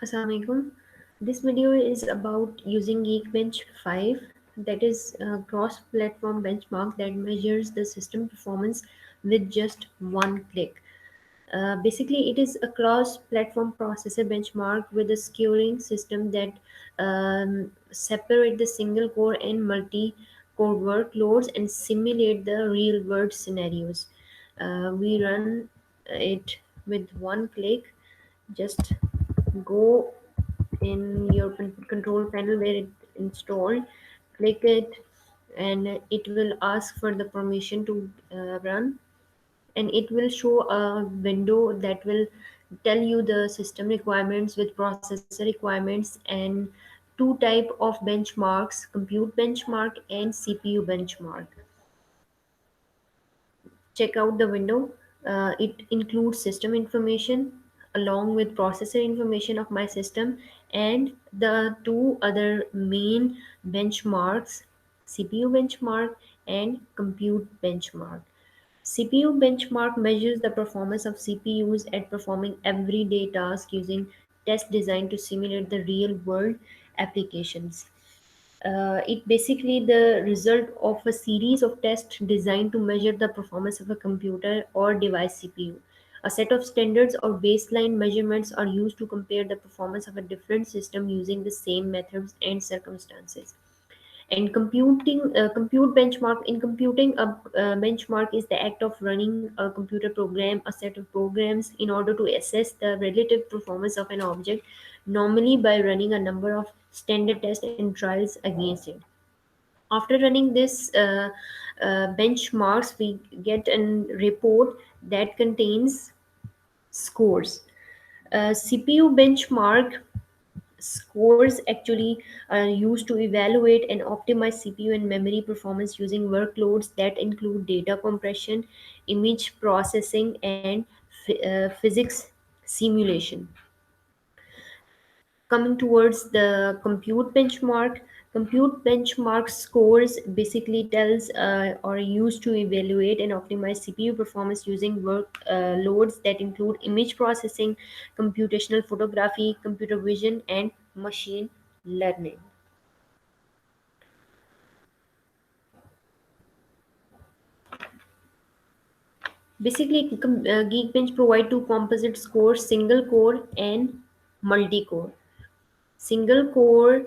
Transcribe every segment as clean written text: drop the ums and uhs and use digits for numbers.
Assalamualaikum. This video is about using Geekbench 5, that is a cross-platform benchmark that measures the system performance with just one click. Basically, it is a cross-platform processor benchmark with a scoring system that separate the single-core and multi-core workloads and simulate the real-world scenarios. We run it with one click. Just go in your control panel where it installed, click it, and it will ask for the permission to run, and it will show a window that will tell you the system requirements with processor requirements and two type of benchmarks: compute benchmark and CPU benchmark. Check out the window. It includes system information along with processor information of my system and the two other main benchmarks: CPU benchmark and compute benchmark. CPU benchmark measures the performance of CPUs at performing everyday tasks using tests designed to simulate the real world applications. It basically the result of a series of tests designed to measure the performance of a computer or device CPU. A set of standards or baseline measurements are used to compare the performance of a different system using the same methods and circumstances. And compute benchmark, in computing a benchmark is the act of running a computer program, a set of programs, in order to assess the relative performance of an object, normally by running a number of standard tests and trials against it. After running this benchmarks, we get a report that contains scores. CPU benchmark scores actually are used to evaluate and optimize CPU and memory performance using workloads that include data compression, image processing, and physics simulation. Coming towards the compute benchmark scores basically tells or used to evaluate and optimize CPU performance using work loads that include image processing, computational photography, computer vision, and machine learning. Basically, Geekbench provide two composite scores: single core and multi-core. Single core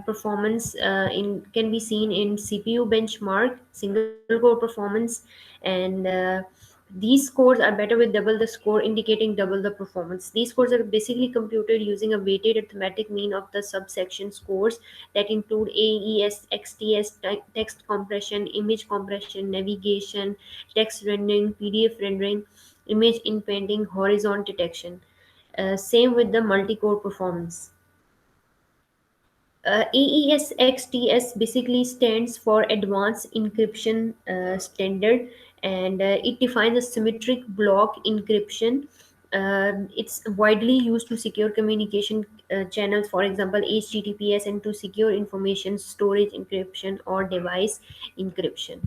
performance in can be seen in CPU benchmark, single core performance, and these scores are better with double the score, indicating double the performance. These scores are basically computed using a weighted arithmetic mean of the subsection scores that include AES, XTS, text compression, image compression, navigation, text rendering, PDF rendering, image inpainting, horizon detection. Same with the multi-core performance. AES-XTS basically stands for Advanced Encryption Standard, and it defines a symmetric block encryption. It's widely used to secure communication channels, for example, HTTPS, and to secure information storage encryption or device encryption.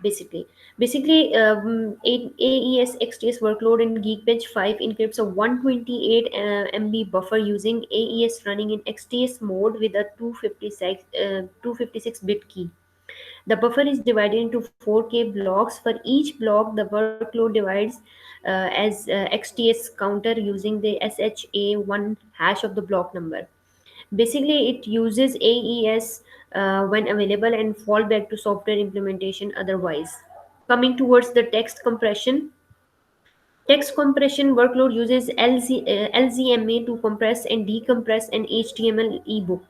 Basically, AES XTS workload in Geekbench 5 encrypts a 128 MB buffer using AES running in XTS mode with a 256 bit key. The buffer is divided into 4K blocks. For each block, the workload divides as XTS counter using the SHA1 hash of the block number. Basically, it uses AES when available and fall back to software implementation otherwise. Coming towards the text compression workload uses LZMA to compress and decompress an HTML ebook.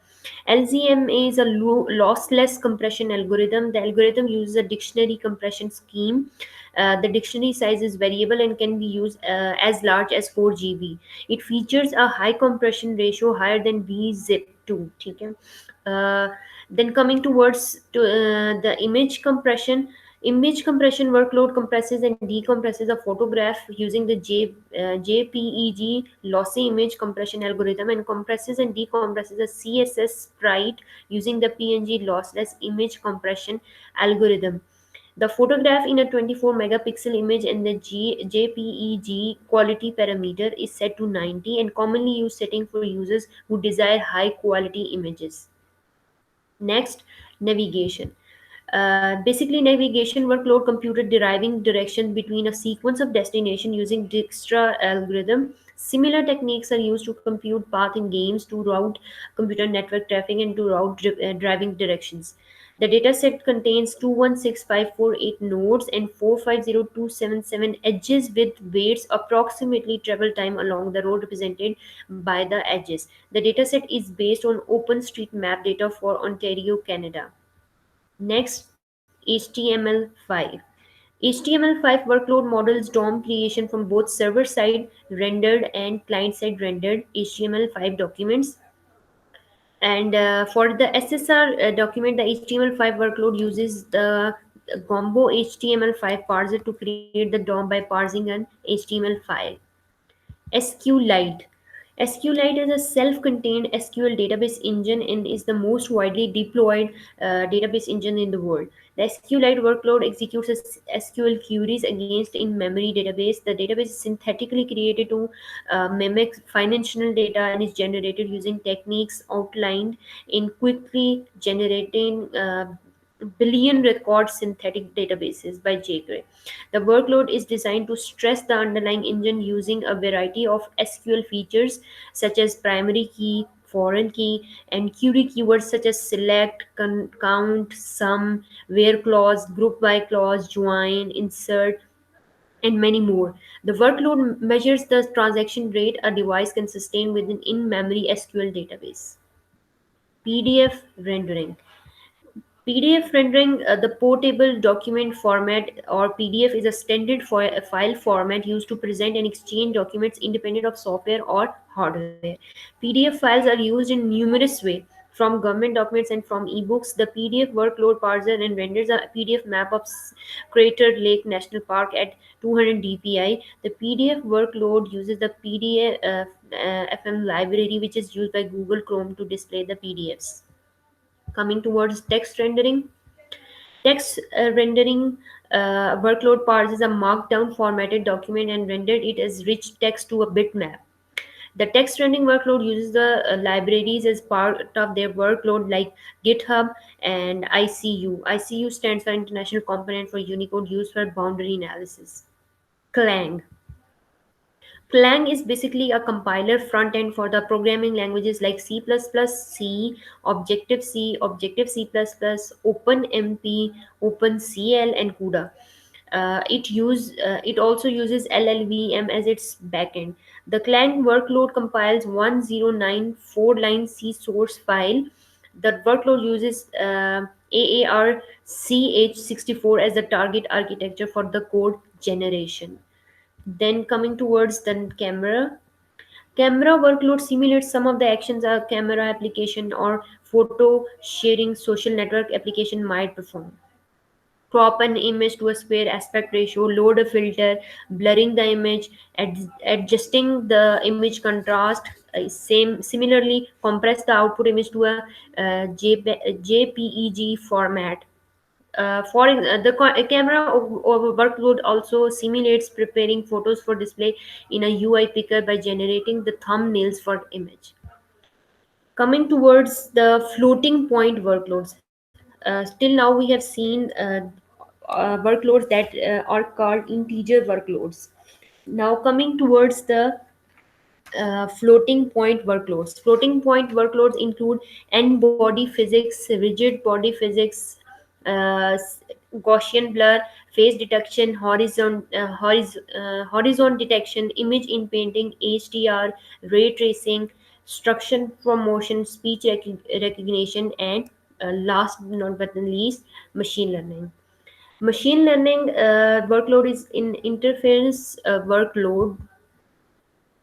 LZMA is a lossless compression algorithm. The algorithm uses a dictionary compression scheme. The dictionary size is variable and can be used as large as 4 GB. It features a high compression ratio, higher than bzip2. Okay? Uh, then coming towards the image compression workload compresses and decompresses a photograph using the JPEG lossy image compression algorithm, and compresses and decompresses a CSS sprite using the PNG lossless image compression algorithm. The photograph in a 24 megapixel image and the JPEG quality parameter is set to 90 and commonly used setting for users who desire high quality images. Next, navigation. Basically, navigation workload computer deriving direction between a sequence of destination using Dijkstra algorithm. Similar techniques are used to compute path in games, to route computer network traffic, and to route driving directions. The dataset contains 216,548 nodes and 450,277 edges with weights approximately travel time along the road represented by the edges. The dataset is based on OpenStreetMap data for Ontario, Canada. Next, HTML5. HTML5 workload models DOM creation from both server side rendered and client side rendered HTML5 documents. And for the SSR document, the HTML5 workload uses the Gombo HTML5 parser to create the DOM by parsing an HTML file. SQLite. SQLite is a self-contained SQL database engine and is the most widely deployed database engine in the world. The SQLite workload executes SQL queries against in-memory database. The database is synthetically created to mimic financial data and is generated using techniques outlined in quickly generating billion record synthetic databases by J. Gray. The workload is designed to stress the underlying engine using a variety of SQL features such as primary key, foreign key, and query keywords such as select, count, sum, where clause, group by clause, join, insert, and many more. The workload measures the transaction rate a device can sustain with an in memory SQL database. PDF rendering. PDF rendering, the portable document format or PDF, is a standard for a file format used to present and exchange documents independent of software or hardware. PDF files are used in numerous ways, from government documents and from ebooks. The PDF workload parser and renders a PDF map of Crater Lake National Park at 200 dpi. The PDF workload uses the PDF FM library, which is used by Google Chrome to display the PDFs. Coming towards text rendering. Text rendering workload parses a markdown formatted document and rendered it as rich text to a bitmap. The text rendering workload uses the libraries as part of their workload like GitHub and ICU. ICU stands for International Component for Unicode, used for boundary analysis. Clang. Clang is basically a compiler front end for the programming languages like C++, C, Objective-C, Objective-C++, OpenMP, OpenCL, and CUDA. It also uses LLVM as its backend. The Clang workload compiles 1094 line C source file. The workload uses AAR CH64 as the target architecture for the code generation. Then coming towards the camera workload simulates some of the actions a camera application or photo sharing social network application might perform. Crop an image to a square aspect ratio, load a filter, blurring the image, adjusting the image contrast. Similarly, compress the output image to a JPEG format. Camera workload also simulates preparing photos for display in a UI picker by generating the thumbnails for image. Coming towards the floating point workloads. Till now, we have seen workloads that are called integer workloads. Now, coming towards the floating point workloads. Floating point workloads include n body physics, rigid body physics, Gaussian blur, phase detection, horizon detection, image in painting, HDR, ray tracing, structure from motion, speech recognition, and last but not but the least, machine learning. Machine learning workload is in interference workload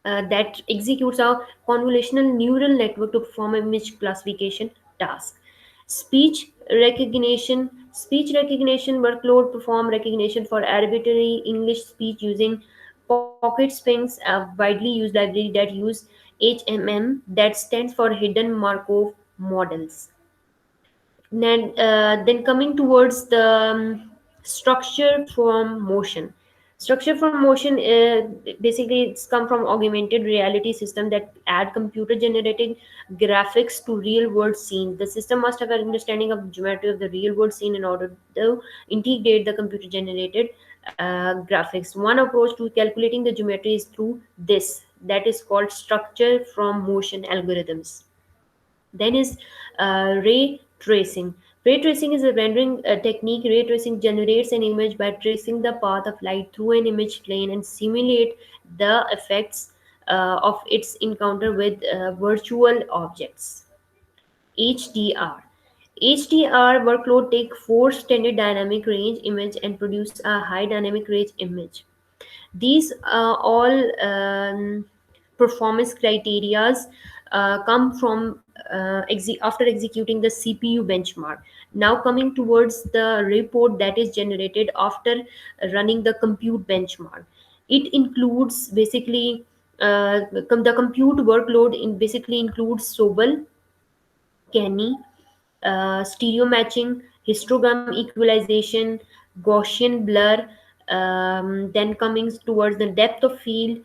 that executes a convolutional neural network to perform image classification task. Speech recognition workload perform recognition for arbitrary English speech using Pocket Springs, a widely used library that use HMM, that stands for Hidden Markov Models. Then coming towards the Structure from motion. Structure from motion, basically it's come from augmented reality system that add computer generated graphics to real world scene. The system must have an understanding of geometry of the real world scene in order to integrate the computer generated graphics. One approach to calculating the geometry is through this, that is called structure from motion algorithms. Then is ray tracing. Ray tracing is a rendering technique. Ray tracing generates an image by tracing the path of light through an image plane and simulate the effects of its encounter with virtual objects. HDR. HDR workload take four standard dynamic range image and produce a high dynamic range image. These all performance criterias come from after executing the CPU benchmark. Now coming towards the report that is generated after running the compute benchmark. It includes basically the compute workload in basically includes Sobel, Kenny, stereo matching, histogram equalization, Gaussian blur, then coming towards the depth of field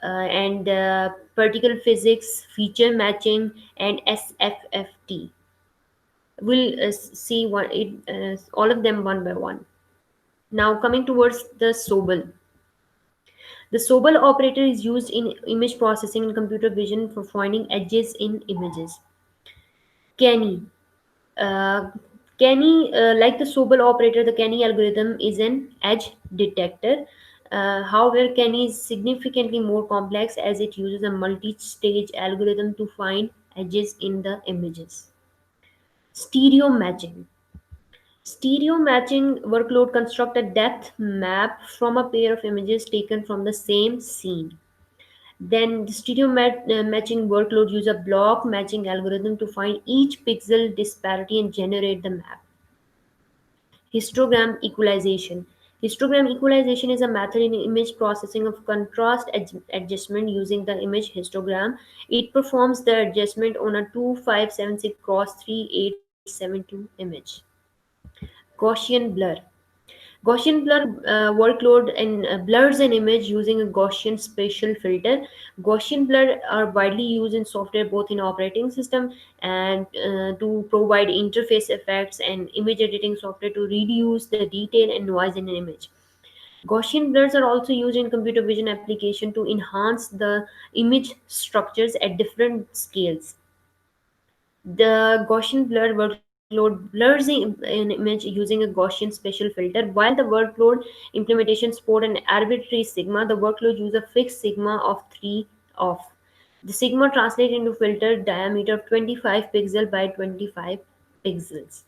and particle physics, feature matching, and SFFT. We'll see all of them one by one. Now coming towards the Sobel. The Sobel operator is used in image processing and computer vision for finding edges in images. Kenny. Uh, Kenny, like the Sobel operator, the Kenny algorithm is an edge detector. However, Kenny is significantly more complex as it uses a multi-stage algorithm to find edges in the images. Stereo matching. Stereo matching workload construct a depth map from a pair of images taken from the same scene. Then the matching workload use a block matching algorithm to find each pixel disparity and generate the map. Histogram equalization. Histogram equalization is a method in image processing of contrast adjustment using the image histogram. It performs the adjustment on a 2576 cross 3872 image. Gaussian blur. Gaussian blur workload and blurs an image using a Gaussian spatial filter. Gaussian blur are widely used in software both in operating system and to provide interface effects and image editing software to reduce the detail and noise in an image. Gaussian blurs are also used in computer vision application to enhance the image structures at different scales. The Gaussian blur workload blurs an image using a Gaussian spatial filter, while the workload implementation support an arbitrary sigma. The workload uses a fixed sigma of 3 off. The sigma translates into filter diameter of 25 pixel by 25 pixels.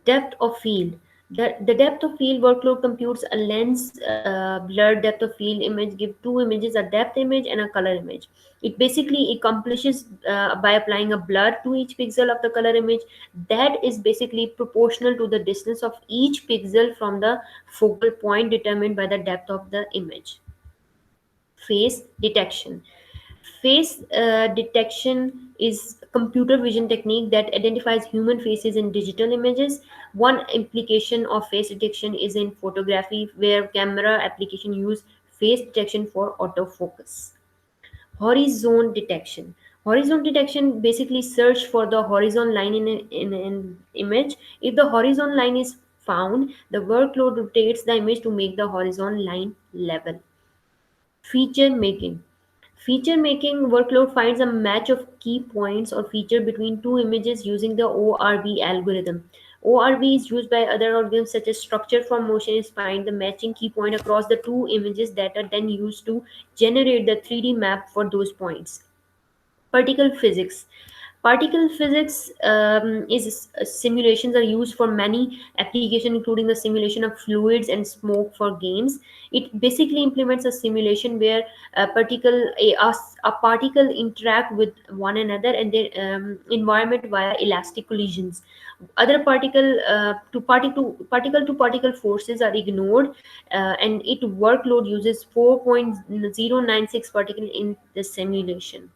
Depth of field. The depth of field workload computes a lens blur depth of field image, give two images, a depth image and a color image. It basically accomplishes by applying a blur to each pixel of the color image that is basically proportional to the distance of each pixel from the focal point determined by the depth of the image. Face detection. Face detection is a computer vision technique that identifies human faces in digital images. One application of face detection is in photography, where camera application use face detection for autofocus. Horizon detection. Horizon detection basically search for the horizon line in an image. If the horizon line is found, the workload rotates the image to make the horizon line level. Feature making. Feature making workload finds a match of key points or feature between two images using the ORB algorithm. ORB is used by other algorithms such as structure from motion is find the matching key point across the two images that are then used to generate the 3D map for those points. Particle physics. Particle physics is simulations are used for many applications, including the simulation of fluids and smoke for games. It basically implements a simulation where a particle interact with one another and their environment via elastic collisions. Other particle to particle forces are ignored, and it workload uses 4.096 particle in the simulation.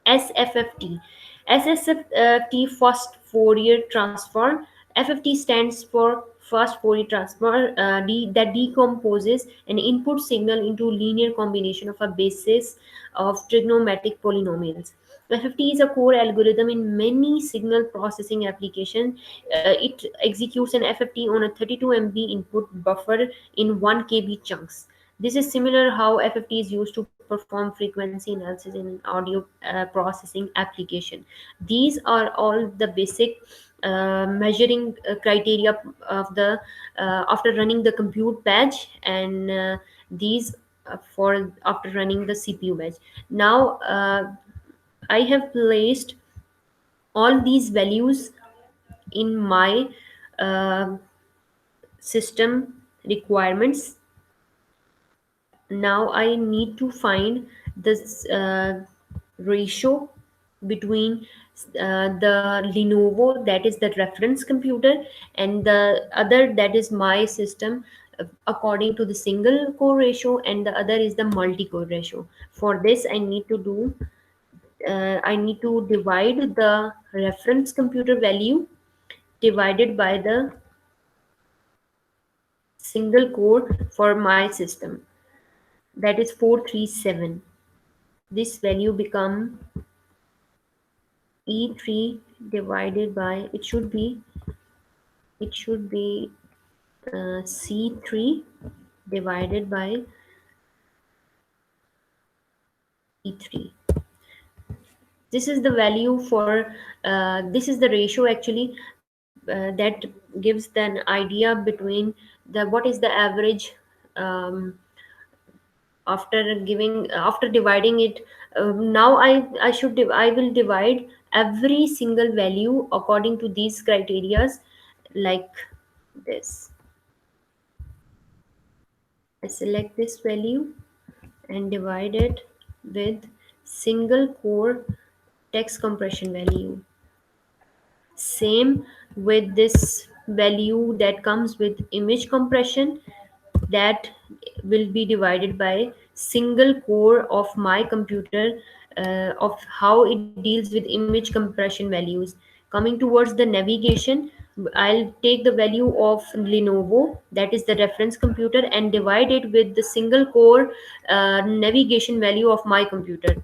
SFFT. SSFT, fast Fourier transform. FFT stands for fast Fourier transform that decomposes an input signal into linear combination of a basis of trigonometric polynomials. FFT is a core algorithm in many signal processing applications. It executes an FFT on a 32 MB input buffer in 1 KB chunks. This is similar how FFT is used to perform frequency analysis in audio processing application. These are all the basic measuring criteria of the after running the compute batch, and these for after running the CPU batch. Now I have placed all these values in my uh, system requirements. Now I need to find this ratio between the Lenovo, that is the reference computer, and the other, that is my system, according to the single core ratio, and the other is the multi core ratio. For this I need to divide the reference computer value divided by the single core for my system, that is 437. This value become E3 divided by, it should be C3 divided by E3. This is the value for this is the ratio actually that gives an idea between the what is the average um, after dividing it. Now I will divide every single value according to these criterias, like this. I select this value and divide it with single core text compression value. Same with this value that comes with image compression, that will be divided by single core of my computer, of how it deals with image compression values. Coming towards the navigation, I'll take the value of Lenovo, that is the reference computer, and divide it with the single core navigation value of my computer.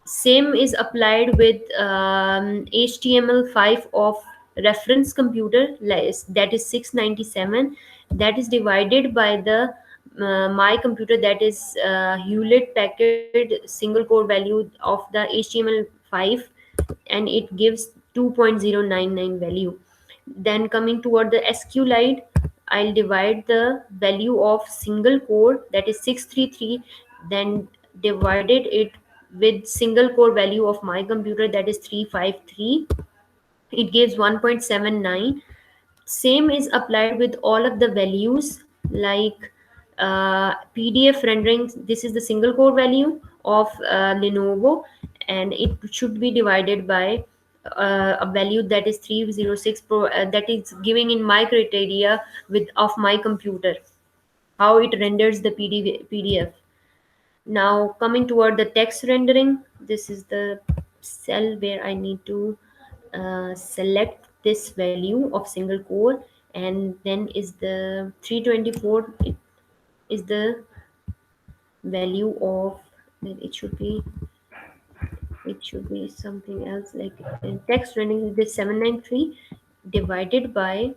Same is applied with HTML5 of reference computer, that is 697, that is divided by the my computer, that is Hewlett Packard single core value of the HTML5, and it gives 2.099 value. Then coming toward the SQLite, I'll divide the value of single core, that is 633, then divided it with single core value of my computer, that is 353. It gives 1.79. Same is applied with all of the values, like PDF rendering. This is the single core value of Lenovo, and it should be divided by a value that is 306 that is giving in my criteria with of my computer, how it renders the PDF. Now coming toward the text rendering, this is the cell where I need to select this value of single core, and then is the 324, it is the value of, it should be something else, like text rendering is the 793 divided by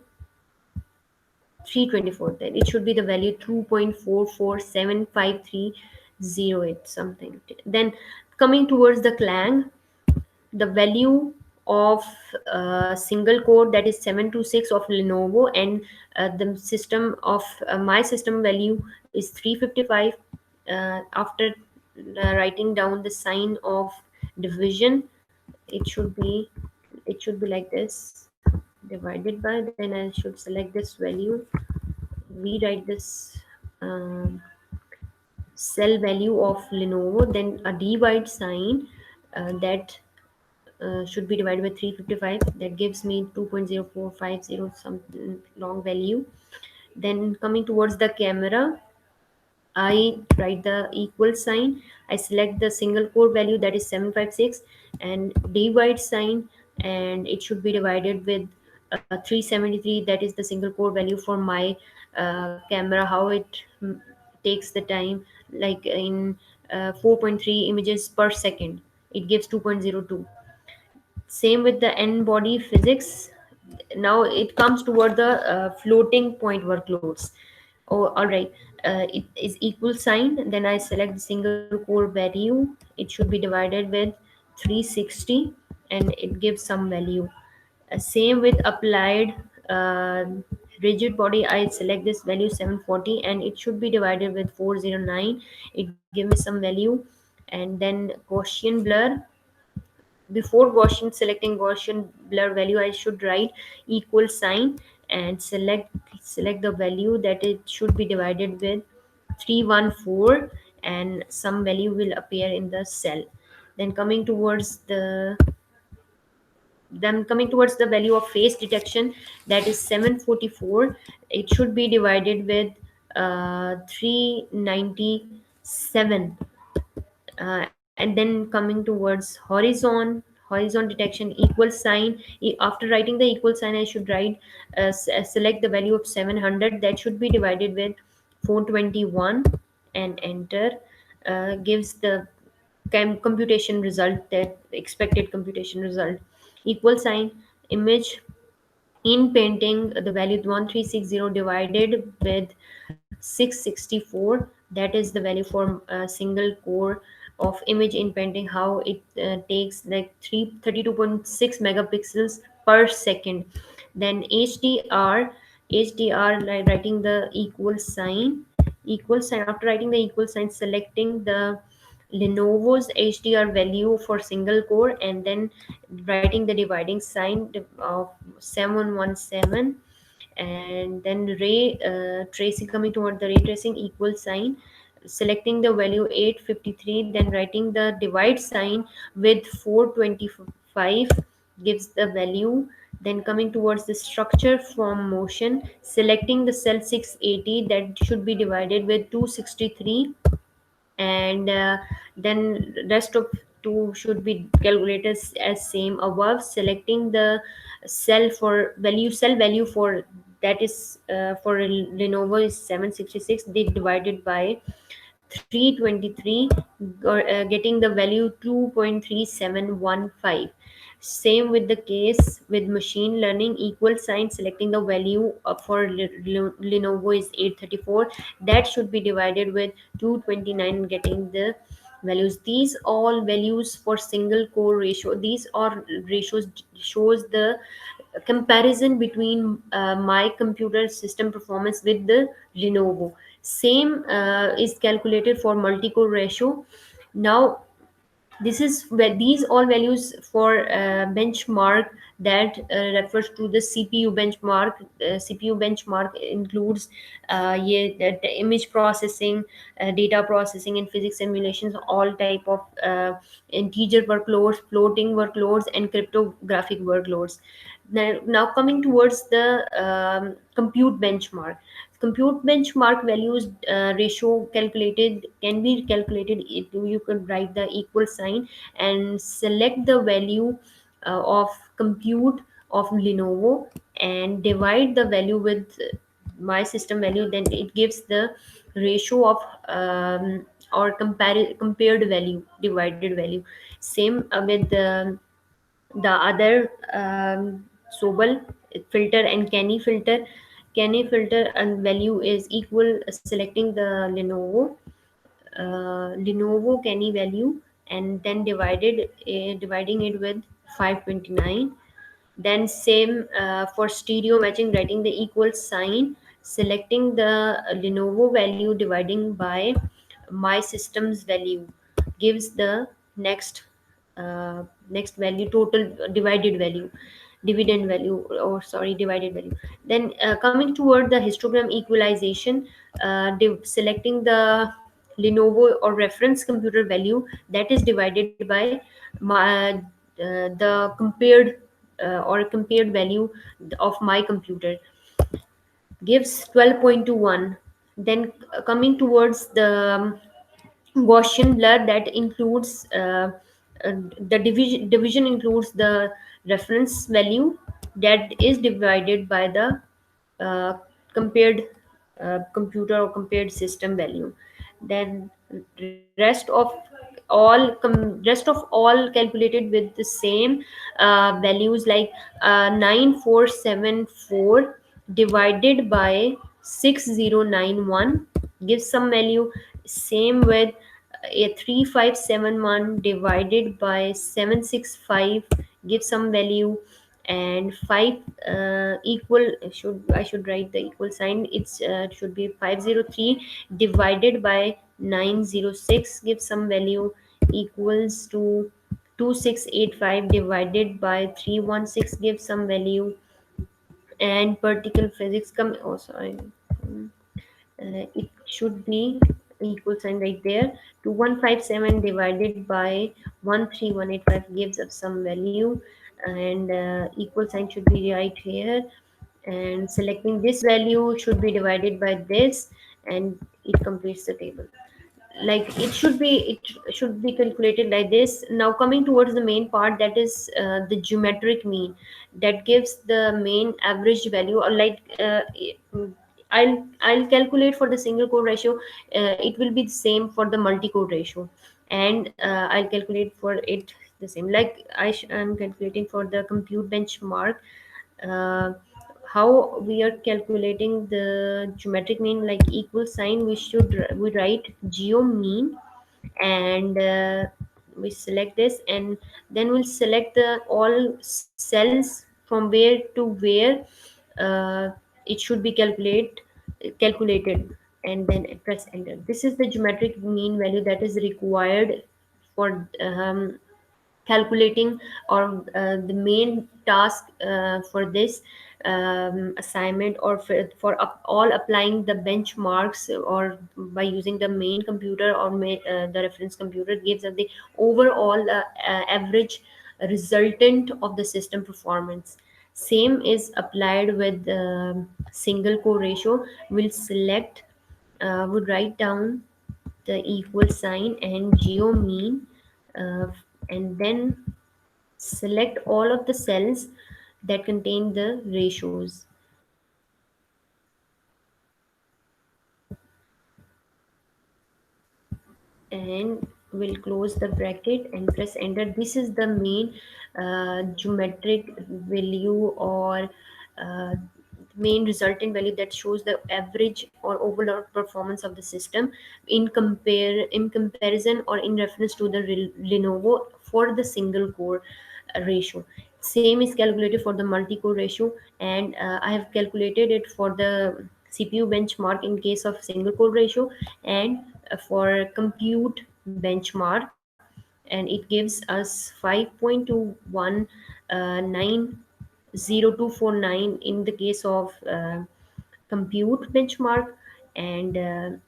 324, then it should be the value 2.447530 something. Then coming towards the clang, the value of single core, that is 726 of Lenovo, and the system of my system value is 355. After writing down the sign of division, it should be like this, divided by, then I should select this value, rewrite this um, cell value of Lenovo, then a divide sign, that should be divided by 355, that gives me 2.0450 some long value. Then coming towards the camera, I write the equal sign, I select the single core value, that is 756, and divide sign, and it should be divided with 373, that is the single core value for my camera, how it takes the time, like in 4.3 images per second, it gives 2.02. Same with the n body physics. Now it comes toward the floating point workloads. Oh, all right. It is equal sign, then I select the single core value. It should be divided with 360 and it gives some value. Same with applied uh, rigid body, I select this value 740 and it should be divided with 409. It gives me some value. And then Gaussian blur, before Gaussian, selecting Gaussian blur value, I should write equal sign and select the value that it should be divided with 314, and some value will appear in the cell. Then coming towards the value of face detection, that is 744. It should be divided with 397. And then coming towards horizon detection, equal sign. After writing the equal sign, I should write select the value of 700, that should be divided with 421 and enter. Gives the computation result, that expected computation result. Equal sign, image in painting, the value 1360 divided with 664, that is the value for a single core of image in painting, how it takes like 32.6 megapixels per second. Then hdr, like writing the equal sign. After writing the equal sign, selecting the Lenovo's HDR value for single core, and then writing the dividing sign of 717. And then ray tracing, coming toward the ray tracing, equal sign, selecting the value 853, then writing the divide sign with 425, gives the value. Then coming towards the structure from motion, selecting the cell 680, that should be divided with 263. And then rest of two should be calculated as same above, selecting the cell value for, that is for Lenovo is 766, they divided by 323, getting the value 2.3715. Same with the case with machine learning, equal sign, selecting the value for Lenovo is 834, that should be divided with 229, getting the values. These all values for single core ratio, these are ratios shows the comparison between my computer system performance with the Lenovo. Same is calculated for multi-core ratio. Now this is where these all values for benchmark, that refers to the CPU benchmark. CPU benchmark includes the image processing, data processing, and physics simulations, all type of integer workloads, floating workloads, and cryptographic workloads. Now coming towards the compute benchmark. Compute benchmark values ratio calculated can be calculated. You could write the equal sign and select the value of compute of Lenovo and divide the value with my system value, then it gives the ratio of or compared value, divided value. Same with the other Sobel filter and Canny filter, and value is equal, selecting the Lenovo Canny value, and then dividing it with 529. Then same for stereo matching, writing the equal sign, selecting the Lenovo value, dividing by my system's value, gives the next next value, total divided value, dividend value, or sorry, divided value. Then coming toward the histogram equalization, selecting the Lenovo or reference computer value, that is divided by my the compared value of my computer, gives 12.21. Then coming towards the Gaussian blur, that includes the division includes the reference value, that is divided by the uh, compared computer or compared system value. Then rest of all calculated with the same values, like 9474 divided by 6091 gives some value. Same with a 3571 divided by 765 gives some value. And 5 equal, should I should write the equal sign, it's should be 503 divided by 906 gives some value, equals to 2685 divided by 316 gives some value. And particle physics come, oh sorry, it should be equal sign right there. 2157 divided by 13185 gives us some value. And equal sign should be right here. And selecting this value should be divided by this, and it completes the table. Like it should be calculated like this. Now coming towards the main part, that is the geometric mean, that gives the main average value, or like I'll calculate for the single core ratio. It will be the same for the multi core ratio. And I'll calculate for it the same, like I'm calculating for the compute benchmark. uh, how we are calculating the geometric mean, like equal sign, we write geo mean. And we select this, and then we'll select the all cells from where to where it should be calculated, and then press enter. This is the geometric mean value that is required for calculating, or the main task for this assignment, or for all applying the benchmarks, or by using the main computer, or the reference computer gives us the overall average resultant of the system performance. Same is applied with single core ratio. We'll select, would write down the equal sign and geo mean, uh, and then select all of the cells that contain the ratios, and we'll close the bracket and press enter. This is the main geometric value, or uh, main resultant value that shows the average or overall performance of the system in comparison or in reference to the Lenovo for the single core ratio. Same is calculated for the multi-core ratio. And I have calculated it for the CPU benchmark in case of single core ratio, and for compute benchmark, and it gives us 5.2190249 in the case of compute benchmark. And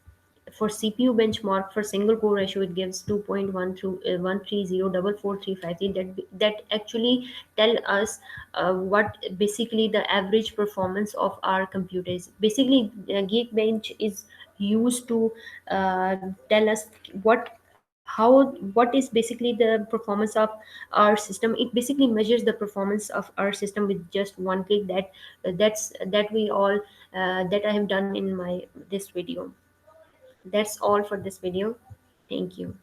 for CPU benchmark for single core ratio, it gives 2.1 through 1304435. That actually tell us what basically the average performance of our computer is. Basically, Geekbench is used to tell us what is basically the performance of our system. It basically measures the performance of our system with just one click. That we all that I have done in my this video. That's all for this video. Thank you.